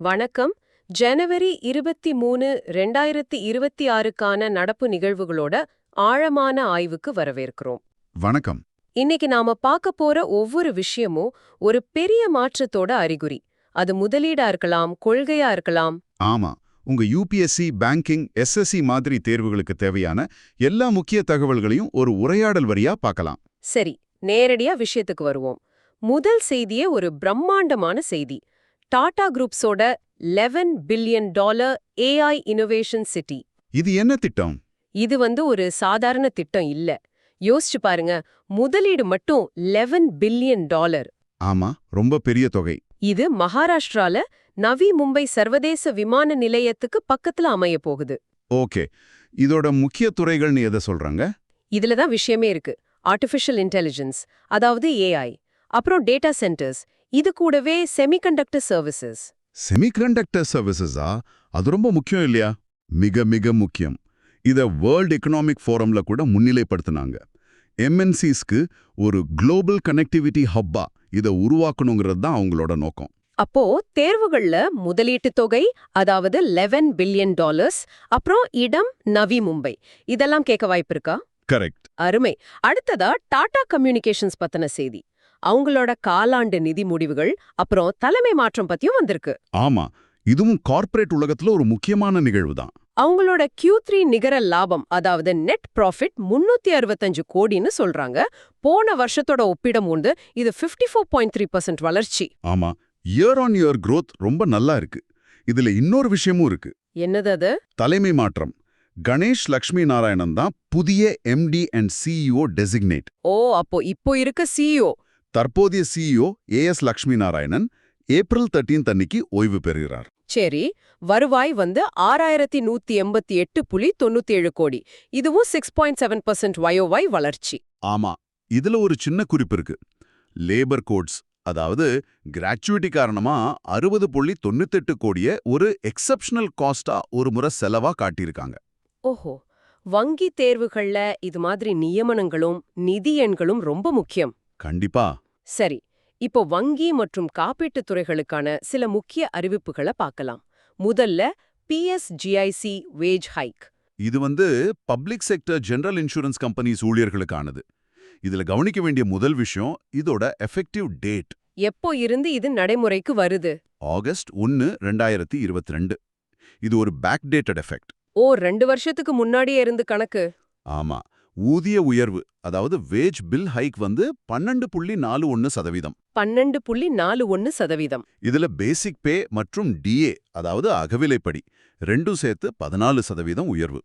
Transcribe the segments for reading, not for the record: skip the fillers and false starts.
வணக்கம். ஜனவரி 23, 2026க்கான நடப்பு நிகழ்வுகளோட ஆழமான ஆய்வுக்கு வரவேற்கிறோம். வணக்கம். இன்னைக்கு நாம பார்க்க போற ஒவ்வொரு விஷயமும் ஒரு பெரிய மாற்றத்தோட அறிகுறி. அது முதலீடா இருக்கலாம், கொள்கையா இருக்கலாம். ஆமா, உங்க யூபிஎஸ்சி, பேங்கிங், எஸ்எஸ்சி மாதிரி தேர்வுகளுக்கு தேவையான எல்லா முக்கிய தகவல்களையும் ஒரு உரையாடல் வரியா பார்க்கலாம். சரி, நேரடியா விஷயத்துக்கு வருவோம். முதல் செய்தியே ஒரு பிரம்மாண்டமான செய்தி. டாடா குரூப்ஸோட $11 பில்லியன் AI இன்னோவேஷன் சிட்டி. இது என்ன திட்டம்? இது ஒரு சாதாரண திட்டம் இல்ல. யோசிச்சு பாருங்க, முதலீடு மட்டும் $11 பில்லியன். ஆமா, ரொம்ப பெரிய தொகை. இது மகாராஷ்டிரால நவி மும்பை சர்வதேச விமான நிலையத்துக்கு பக்கத்துல அமைய போகுது. ஓகே, இதோட முக்கிய துறைகள்னு எதை சொல்றாங்க? இதுல தான் விஷயமே இருக்கு. ஆர்டிஃபிஷியல் இன்டெலிஜென்ஸ், அதாவது AI, அப்புறம் டேட்டா சென்டர்ஸ், இது கூடவே செமிகண்டக்டர் சர்வீசஸ். செமிகண்டக்டர் சர்வீசஸா? அது ரொம்ப முக்கியம் இல்லையா? மிக மிக முக்கியம். இத வேர்ல்ட் எக்கனாமிக் ஃபோரம்ல கூட முன்னிலைப்படுத்தினாங்க. MNCஸ்க்கு ஒரு குளோபல் கனெக்டிவிட்டி ஹப்பா இதை உருவாக்கணுங்கிறது தான் அவங்களோட நோக்கம். அப்போ தேர்வுகள்ல முதலீட்டு தொகை, அதாவது $11 பில்லியன், அப்புறம் இடம் நவி மும்பை, இதெல்லாம் கேட்க வாய்ப்பு இருக்கா? கரெக்ட். அருமை. அடுத்ததா டாடா கம்யூனிகேஷன்ஸ் பத்தின செய்தி. அவங்களோட காலாண்டு நிதி முடிவுகள், அப்புறம் தலைமை மாற்றம் பத்தியும் வந்திருக்கு. ஆமா, இதுவும் கார்ப்பரேட் உலகத்துல ஒரு முக்கியமான நிகழ்வு தான். அவங்களோட Q3 நிகர லாபம், அதாவது நெட் ப்ராஃபிட் 365 கோடின்னு சொல்றாங்க. போன வருஷத்தோட ஒப்பிடும்போது இது 54.3% வளர்ச்சி. ஆமா, இயர் ஆன் இயர் growth ரொம்ப நல்லா இருக்கு. இதுல இன்னொரு விஷயமும் இருக்கு. என்னது அது? தலைமை மாற்றம். கணேஷ் லக்ஷ்மி நாராயணன் தான் புதிய MD அண்ட் CEO டெசிக்னேட். அப்போ இப்போ இருக்க CEO. தற்போதைய CEO AS Lakshmi Narayanan April 13 அன்னைக்கு ஓய்வு பெறுகிறார். சரி, வருவாய் 6188.97 கோடி. இதுவும் 6.7% YOY வளர்ச்சி. ஆமா, இதுல ஒரு சின்ன குறிப்பு இருக்கு. லேபர் கோட்ஸ், அதாவது கிராச்சுவிட்டி காரணமா 60.98 கோடிய ஒரு எக்ஸப்ஷனல் காஸ்டா ஒரு முறை செலவா காட்டியிருக்காங்க. ஓஹோ, வங்கி தேர்வுகள்ல இது மாதிரி நியமனங்களும் நிதி எண்களும் ரொம்ப முக்கியம். கண்டிப்பா. சரி, இப்போ வங்கி மற்றும் காப்பீட்டுத் துறைகளுக்கான சில முக்கிய அறிவிப்புகளை பார்க்கலாம். முதல்ல PSGIC வேஜ் ஹைக். இது public sector general insurance companies ஊழியர்களுக்கானது. இதுல கவனிக்க வேண்டிய முதல் விஷயம் இதோட எஃபெக்டிவ் டேட். எப்போ இருந்து இது நடைமுறைக்கு வருது? ஆகஸ்ட் 1, 2022. இது ஒரு பேக் டேட்டட் எஃபெக்ட். 2 வருஷத்துக்கு முன்னாடியே இருந்து கணக்கு. ஆமா, ஊதிய உயர்வு, அதாவது வேஜ் பில் ஹைக் 12.41%. 12.41%. இதுல பேசிக் பே மற்றும் DA, அதாவது அகவிலைப்படி, ரெண்டும் சேர்த்து 14% உயர்வு.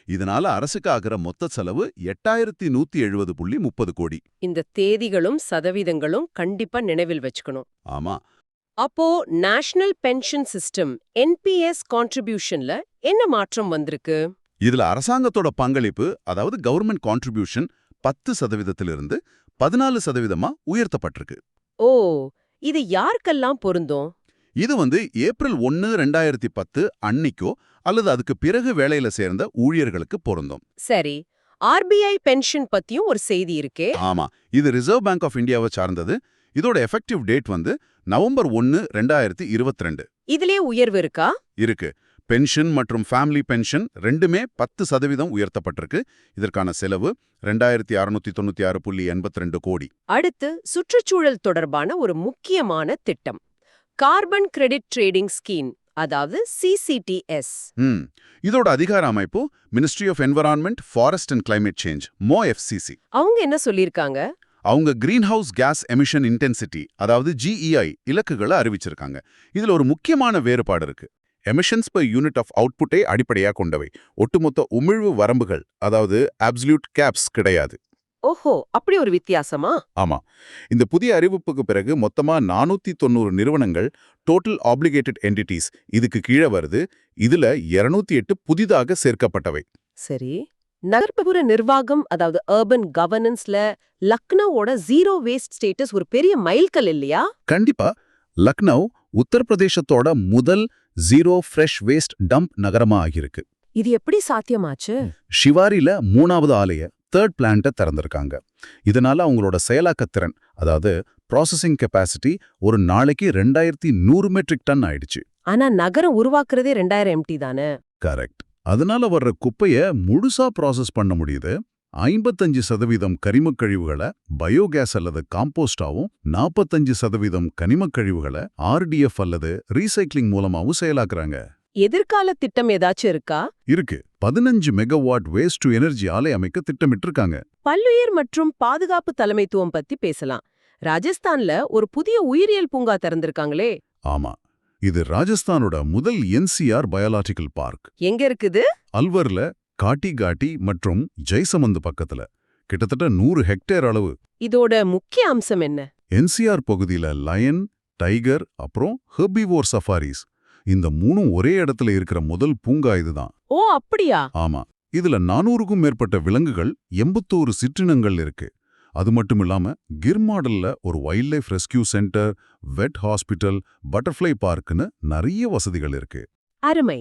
இதனால அரசுக்கு ஆகிற மொத்த செலவு 8170.30 கோடி. இந்த தேதிகளும் சதவீதங்களும் கண்டிப்பா நினைவில் வச்சுக்கணும். ஆமா. அப்போ நேஷனல் பென்ஷன் சிஸ்டம் NPS கான்ட்ரிபியூஷன்ல என்ன மாற்றம் வந்திருக்கு? இதுல அரசாங்கத்தோட பங்களிப்பு, அதாவது கவர்மெண்ட் கான்ட்ரிபியூஷன் 10%லிருந்து 14%-ஆ உயர்த்தப்பட்டிருக்கு. இது யாருக்கெல்லாம் பொருந்தும்? இது ஏப்ரல் 1, 2010 அன்னிக்கோ அல்லது அதுக்கு பிறகு வேலையில சேர்ந்த ஊழியர்களுக்கு பொருந்தும். சரி, RBI பென்ஷன் பத்தியும் ஒரு செய்தி இருக்கே. ஆமா, இது ரிசர்வ் பேங்க் ஆஃப் இந்தியாவை சார்ந்தது. இதோட எஃபெக்டிவ் டேட் நவம்பர் 1, 2022. இதுலயே உயர்வு இருக்கா? இருக்கு. பென்ஷன் மற்றும் ஃபேமிலி பென்ஷன் ரெண்டுமே 10% உயர்த்தப்பட்டிருக்கு. இதற்கான செலவு 2696.82 கோடி. அடுத்து சுற்றுச்சூழல் தொடர்பான ஒரு முக்கியமான திட்டம், கார்பன் கிரெடிட் ட்ரேடிங் ஸ்கீம், அதாவது CCTS. இதோட அதிகார அமைப்பு ministry of environment, forest and climate change, MoFCC. அவங்க என்ன சொல்லியிருக்காங்க? அவங்க greenhouse gas emission intensity, அதாவது GEI இலக்குகளை அறிவிச்சிருக்காங்க. இதுல ஒரு முக்கியமான வேறுபாடு இருக்கு. எமிஷன்ஸ் per யூனிட் ஆஃப் அவுட்புட்டை அடிப்படையாக கொண்டவை. ஒட்டுமொத்த உமிழ்வு வரம்புகள், அதாவது அப்சல்யூட் கேப்ஸ் கிடையாது. ஓஹோ, அப்படி ஒரு வித்தியாசமா? ஆமா, இந்த புதிய அறிவிப்புக்கு பிறகு மொத்தமா 490 நிறுவனங்கள், டோட்டல் ஆப்ளிகேட்டட் என்டிட்டிஸ், இதுக்கு கீழே வருது. இதுல 208 புதிதாக சேர்க்கப்பட்டவை. சரி, நகர்ப்புற நிர்வாகம், அதாவது அர்பன் கவர்னன்ஸ்ல லக்னோவோட ஜீரோ வேஸ்ட் ஸ்டேட்டஸ் ஒரு பெரிய மைல்கல் இல்லையா? கண்டிப்பா. லக்னோ உத்தரப்பிரதேசத்தோட முதல் ஜீரோ ஃப்ரெஷ் வேஸ்ட் டம்ப் நகரமா ஆகியிருக்கு. இது எப்படி சாத்தியமாச்சு? ஷிவாரில 3வது ஆலைய, தேர்ட் பிளான்ட்டை திறந்திருக்காங்க. இதனால அவங்களோட செயலாக்கத்திறன், அதாவது ப்ராசஸிங் கெப்பாசிட்டி, ஒரு நாளைக்கு 2100 மெட்ரிக் டன் ஆயிடுச்சு. ஆனா நகரம் உருவாக்குறதே 2000 எம்டி தானே. கரெக்ட். அதனால வர்ற குப்பைய முழுசா ப்ராசஸ் பண்ண முடியுது. 55% கரிமக் கழிவுகளை பயோகேஸ் அல்லது காம்போஸ்டாவும் 45% கனிமக் கழிவுகளை RDF அல்லது ரீசைக்ளிங் மூலமாவும் செயலாக்குறாங்க. எதிர்கால திட்டம் ஏதாச்சும் இருக்கா? இருக்கு. 15 மெகாவாட் வேஸ்ட் டு எனர்ஜி ஆலை அமைக்க திட்டமிட்டிருக்காங்க. பல்லுயிர் மற்றும் பாதுகாப்பு தலைமைத்துவம் பத்தி பேசலாம். ராஜஸ்தான்ல ஒரு புதிய உயிரியல் பூங்கா திறந்திருக்காங்களே. ஆமா, இது ராஜஸ்தானோட முதல் NCR பயாலாஜிக்கல் பார்க். எங்க இருக்குது? அல்வர்ல காட்டி மற்றும் ஜெய்சமந்து பக்கத்துல கிட்டத்தட்ட 100 ஹெக்டேர் அளவு. இதோட முக்கிய அம்சம் என்ன? NCR பகுதியில லயன், டைகர் அப்புறம் ஹெர்பிவோர் சஃபாரிஸ் இந்த மூணும் ஒரே இடத்துல இருக்கிற முதல் பூங்கா இதுதான். ஓ அப்படியா? ஆமா, இதுல 400க்கும் மேற்பட்ட விலங்குகள், 81 சிற்றினங்கள் இருக்கு. அது மட்டும் இல்லாம கிர் மாடல்ல ஒரு வைல்ட் லைஃப் ரெஸ்கியூ சென்டர், வெட் ஹாஸ்பிட்டல், பட்டர்ஃப்ளை பார்க்னு நிறைய வசதிகள் இருக்கு. அருமை.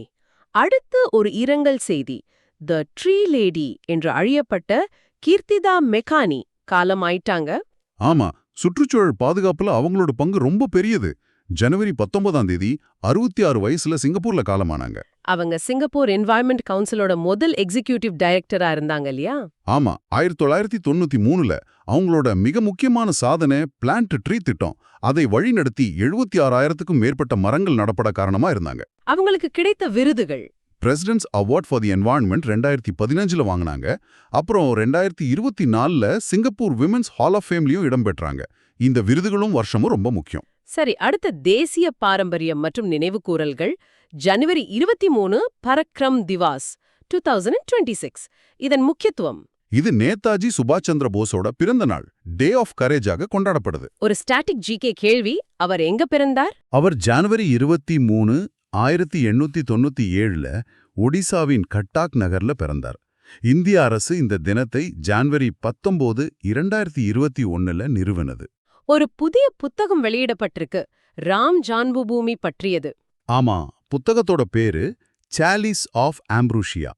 அடுத்து ஒரு இரங்கல் செய்தி. தி ட்ரீ லேடி என்று அழியப்பட்ட கீர்த்திதா மெக்கானி காலமாயிட்டாங்க. ஆமா, சுற்றுச்சூழல் பாதுகாப்புல அவங்களோட பங்கு ரொம்ப பெரியது. ஜனவரி 19ஆம் தேதி 66 வயசுல சிங்கப்பூர்ல காலமானாங்க. அவங்க சிங்கப்பூர் என்வாயர்மெண்ட் கவுன்சிலோட முதல் எக்ஸிகியூட்டிவ் டைரக்டரா இருந்தாங்க இல்லையா? ஆமா, 1993ல அவங்களோட மிக முக்கியமான சாதனை பிளான்ட் ட்ரீ திட்டம். அதை வழிநடத்தி 76,000க்கும் மேற்பட்ட மரங்கள் நடப்பட காரணமா இருந்தாங்க. அவங்களுக்கு கிடைத்த விருதுகள். பிரசிடென்ட்ஸ் அவார்ட் ஃபார் தி என்வாயர்ன்மெண்ட் 2015ல வாங்கினாங்க. அப்புறம் 2024ல சிங்கப்பூர் விமென்ஸ் ஹால் ஆஃப் ஃபேம்லயும் இடம் பெற்றாங்க. இந்த விருதுகளும் வருஷமும் ரொம்ப முக்கியம். சரி, அடுத்த தேசிய பாரம்பரியம் மற்றும் நினைவுகூரல்கள். ஜனவரி 23 பரக்ரம் திவாஸ் 2026. இதன் முக்கியத்துவம். இது நேதாஜி சுபாஷ் சந்திர போஸோட பிறந்த நாள், டே ஆஃப் கரேஜாக கொண்டாடப்படுது. ஒரு ஸ்டாட்டிக் ஜிகே கேள்வி. அவர் எங்க பிறந்தார்? அவர் ஜனவரி 23, 1897ல ஒடிசாவின் கட்டாக் நகர்ல பிறந்தார். இந்திய அரசு இந்த தினத்தை ஜனவரி 19, 2021ல நிறுவனது. ஒரு புதிய புத்தகம் வெளியிடப்பட்டிருக்கு, ராம் ஜான்மபூமி பற்றியது. ஆமா, புத்தகத்தோட பேரு chalice of ambrosia,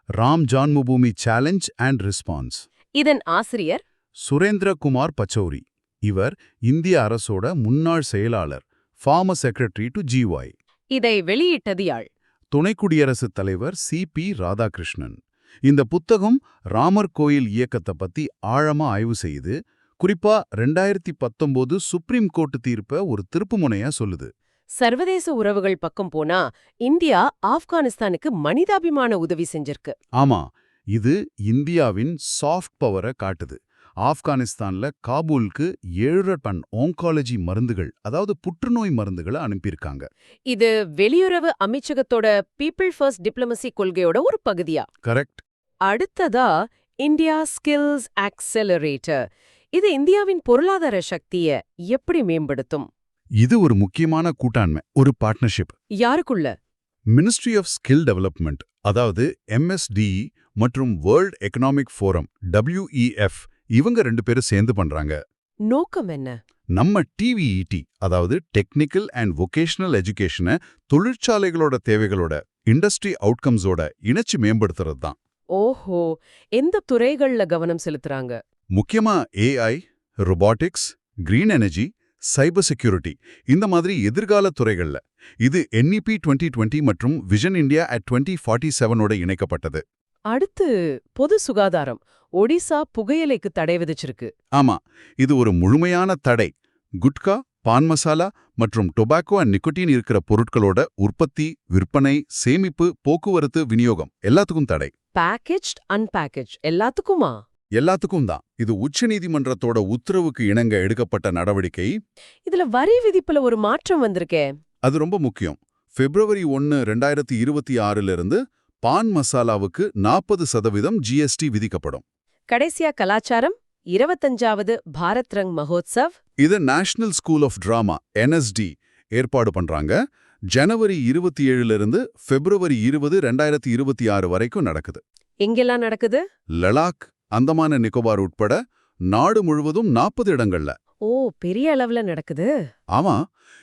Ram Janmabhoomi challenge and response. இதன் ஆசிரியர் சுரேந்திர குமார் பச்சௌரி. இவர் இந்திய அரசோட முன்னாள் செயலாளர், ஃபார்மர் செக்ரட்டரி டு GY. இதை வெளியிட்டது யாழ்? துணை குடியரசுத் தலைவர் CP ராதாகிருஷ்ணன். இந்த புத்தகம் ராமர் கோயில் இயக்கத்தை பத்தி ஆழமா ஆய்வு செய்து, குறிப்பா 2019 சுப்ரீம் கோர்ட் தீர்ப்ப ஒரு திருப்புமுனையா சொல்லுது. சர்வதேச உறவுகள் பக்கம் போனா இந்தியா ஆப்கானிஸ்தானுக்கு மனிதாபிமான உதவி செஞ்சிருக்கு. ஆமா, இது இந்தியாவின் சாஃப்ட் பவரை காட்டுது. ஆப்கானிஸ்தான்ல காபூலுக்கு 7 டன் ஓங்காலஜி மருந்துகள், அதாவது புற்றுநோய் மருந்துகளை அனுப்பியிருக்காங்க. இது வெளியுறவு அமைச்சகத்தோட பீப்பிள் ஃபர்ஸ்ட் டிப்ளமசி கொள்கையோட ஒரு பகுதியா? கரெக்ட். அடுத்ததா இந்தியா ஸ்கில்ஸ் ஆக்செலரேட்டர். இது இந்தியாவின் பொருளாதார சக்தியை எப்படி மேம்படுத்தும்? இது ஒரு முக்கியமான கூட்டாண்மை, ஒரு பார்ட்னர்ஷிப். யாருக்குள்ள? மினிஸ்ட்ரி ஆஃப் ஸ்கில் டெவலப்மெண்ட், அதாவது MSDE மற்றும் வேர்ல்ட் எக்கனாமிக் ஃபோரம் WEF, இவங்க 2 பேரும் சேர்ந்து பண்றாங்க. நோக்கம் என்ன? நம்ம TVET, அதாவது டெக்னிக்கல் அண்ட் வொகேஷனல் எஜுகேஷனை தொழிற்சாலைகளோட தேவைகளோட, இண்டஸ்ட்ரி அவுட்கம்ஸோட இணைச்சு மேம்படுத்துறது தான். ஓஹோ, எந்த துறைகள்ல கவனம் செலுத்துறாங்க? முக்கியமா AI, robotics, green energy, cyber security, இந்த மாதிரி எதிர்கால துறைகள்ல. இது NEP 2020 மற்றும் விஷன் இந்தியா அட் 2047ஓட இணைக்கப்பட்டது. அடுத்து பொது சுகாதாரம். ஒடிசா புகையிலைக்கு தடை விதிச்சிருக்கு. ஆமா, இது ஒரு முழுமையான தடை. குட்கா, பான் மசாலா மற்றும் டொபாக்கோ அண்ட் நிக்கோட்டின் இருக்கிற பொருட்களோட உற்பத்தி, விற்பனை, சேமிப்பு, போக்குவரத்து, விநியோகம் எல்லாத்துக்கும் தடை. பேக்கேஜ்ட், அன்பேக்கேஜ் எல்லாத்துக்குமா? எல்லாத்துக்கும் தான். இது உச்சநீதிமன்றத்தோட உத்தரவுக்கு இணங்க எடுக்கப்பட்ட நடவடிக்கை. இதுல வரி விதிப்புல ஒரு மாற்றம் வந்திருக்கே. அது ரொம்ப முக்கியம். February 1, 2026லிருந்து பான் மசாலாவுக்கு 40% GST விதிக்கப்படும். கடைசியா கலாச்சாரம். 25வது பாரத் ரங் மகோத்சவ். இது national school of drama NSD ஏற்பாடு பண்றாங்க. ஜனவரி 27லிருந்து February 20, 2026 வரைக்கும் நடக்குது. எங்கெல்லாம் நடக்குது? லடாக், அந்தமான நிக்கோபார் உட்பட நாடு முழுவதும் 40 இடங்கள்ல. ஓ, பெரிய அளவுல நடக்குது. ஆமா,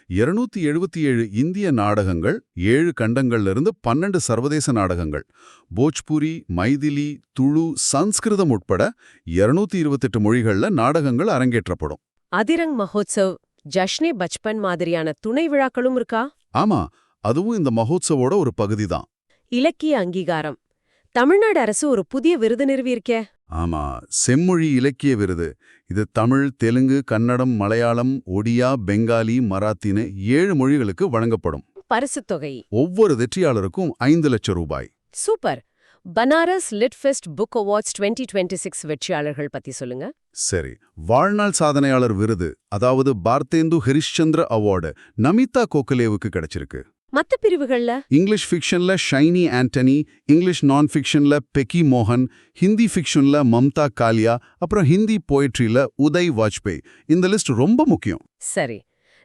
277 இந்திய நாடகங்கள், 7 கண்டங்கள்ல இருந்து 12 சர்வதேச நாடகங்கள், போஜ்புரி, மைதிலி, துளு, சன்ஸ்கிருதம் உட்பட 228 மொழிகள்ல நாடகங்கள் அரங்கேற்றப்படும். அதிரங் மகோத்சவ், ஜஷ்னே பச்பன் மாதிரியான துணை விழாக்களும் இருக்கா? ஆமா, அதுவும் இந்த மகோத்சவோட ஒரு பகுதி தான். இலக்கிய அங்கீகாரம். தமிழ்நாடு அரசு ஒரு புதிய விருது நிறுவியிருக்கே. ஆமா, செம்மொழி இலக்கிய விருது. இது தமிழ், தெலுங்கு, கன்னடம், மலையாளம், ஒடியா, பெங்காலி, மராத்தின்னு 7 மொழிகளுக்கு வழங்கப்படும். பரிசுத் தொகை ஒவ்வொரு வெற்றியாளருக்கும் 5 லட்சம் ரூபாய். சூப்பர். பனாரஸ் லிட்ஃபெஸ்ட் புக் அவார்ட்ஸ் 2026 வெற்றியாளர்கள் பத்தி சொல்லுங்க. சரி, வாழ்நாள் சாதனையாளர் விருது, அதாவது பார்த்தேந்து ஹரிஷ்சந்திர அவார்டு நமிதா கோகலேவுக்கு கிடைச்சிருக்கு. மத்த பிரிவுகள்ல இங்கிலீஷ் ஃபிக்ஷன்ல ஷைனி ஆண்டனி, இங்கிலீஷ் நான் ஃபிக்ஷன்ல பெக்கி மோகன், ஹிந்தி ஃபிக்ஷன்ல மம்தா காலியா, அப்புறம் ஹிந்தி போயட்ரியில உதய் வாஜ்பேயி. இந்த லிஸ்ட் ரொம்ப முக்கியம். சரி,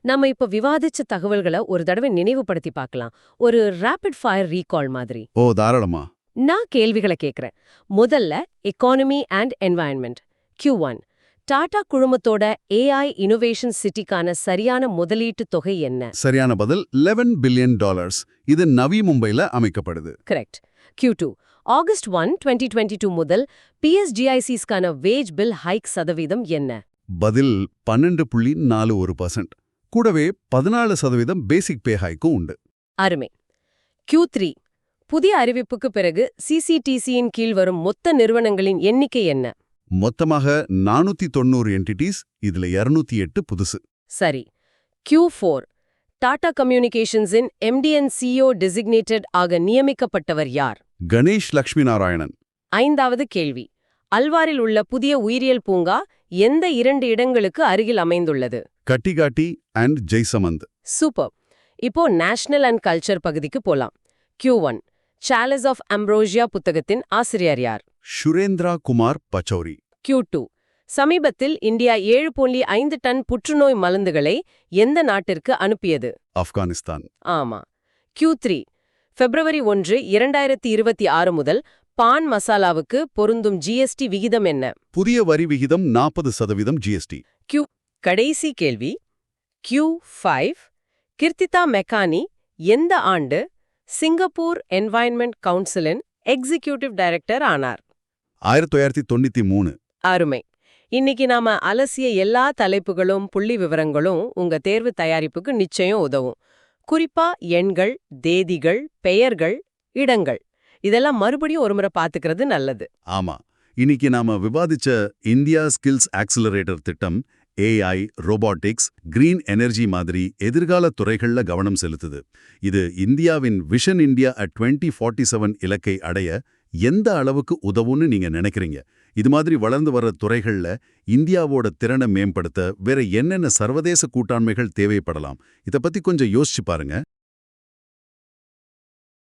நம்ம இப்ப விவாதிச்ச தகவல்களை ஒரு தடவை நினைவுபடுத்தி பார்க்கலாம். ஒரு ரேபிட் ஃபயர் ரீகால் மாதிரி. ஓ, தாராளமா. நான் கேள்விகளை கேட்கிறேன். முதல்ல economy and environment. Q1. Tata குழுமத்தோட AI இனோவேஷன் சிட்டிக்கான சரியான முதலீட்டு தொகை என்ன? சரியான பதில் $11 பில்லியன். இது நவி மும்பைல அமைக்கப்படுது. கரெக்ட். Q2. ஆகஸ்ட் 1, 2022 முதல் PSGICஸ்க்கான வேஜ் பில் ஹைக் சதவீதம் என்ன? பதில் 12.41%. கூடவே 14% பேசிக் பே ஹைக்கும் உண்டு. அருமை. Q3. புதிய அறிவிப்புக்கு பிறகு CCTCயின் கீழ் வரும் மொத்த நிறுவனங்களின் எண்ணிக்கை என்ன? மொத்தமாக 490 என்டிட்டிஸ், இதுல 208 புதுசு. சரி. Q4. டாடா கம்யூனிகேஷன்ஸின் MD and CEO டெசிக்னேட்டட் ஆக நியமிக்கப்பட்டவர் யார்? கணேஷ் லக்ஷ்மி நாராயணன். 5வது கேள்வி. அல்வாரில் உள்ள புதிய உயிரியல் பூங்கா எந்த 2 இடங்களுக்கு அருகில் அமைந்துள்ளது? கட்டிகாட்டி அண்ட் ஜெய்சமந்த். சூப்பர். இப்போ நேஷனல் அண்ட் கல்ச்சர் பகுதிக்கு போலாம். Q1. சாலஸ் ஆஃப் அம்ப்ரோசியா புத்தகத்தின் ஆசிரியர் யார்? சுரேந்திரா குமார் பச்சௌரி. Q2. சமீபத்தில் இந்தியா 7.5 டன் புற்றுநோய் மருந்துகளை எந்த நாட்டிற்கு அனுப்பியது? ஆப்கானிஸ்தான். ஆமா. Q3. பிப்ரவரி 1, 2026 முதல் பான் மசாலாவுக்கு பொருந்தும் GST விகிதம் என்ன? புதிய வரி விகிதம் 40% GST. கடைசி கேள்வி. Q5. கிர்த்திதா மெக்கானி எந்த ஆண்டு சிங்கப்பூர் என்வாயன்மெண்ட் கவுன்சிலின் எக்ஸிகியூட்டிவ் டைரக்டர் ஆனார்? 1993. அருமை. இன்னைக்கு நாம அலசிய எல்லா தலைப்புகளும் புள்ளி விவரங்களும் உங்க தேர்வு தயாரிப்புக்கு நிச்சயம் உதவும். குறிப்பா எண்கள், தேதிகள், பெயர்கள், இடங்கள் இதெல்லாம் மறுபடியும் ஒருமுறை பாத்துக்கிறது நல்லது. ஆமா, இன்னைக்கு நாம விவாதிச்ச இந்தியா ஸ்கில்ஸ் ஆக்சிலரேட்டர் திட்டம் AI, ரோபாட்டிக்ஸ், கிரீன் எனர்ஜி மாதிரி எதிர்கால துறைகள்ல கவனம் செலுத்துது. இது இந்தியாவின் விஷன் இந்தியா அட் 2047 இலக்கை அடைய எந்த அளவுக்கு உதவுன்னு நீங்க நினைக்கிறீங்க? இது மாதிரி வளர்ந்து வர்ற துறைகள்ல இந்தியாவோட திறனை மேம்படுத்த வேற என்னென்ன சர்வதேச கூட்டாண்மைகள் தேவைப்படலாம்? இத பத்தி கொஞ்சம் யோசிச்சு பாருங்க.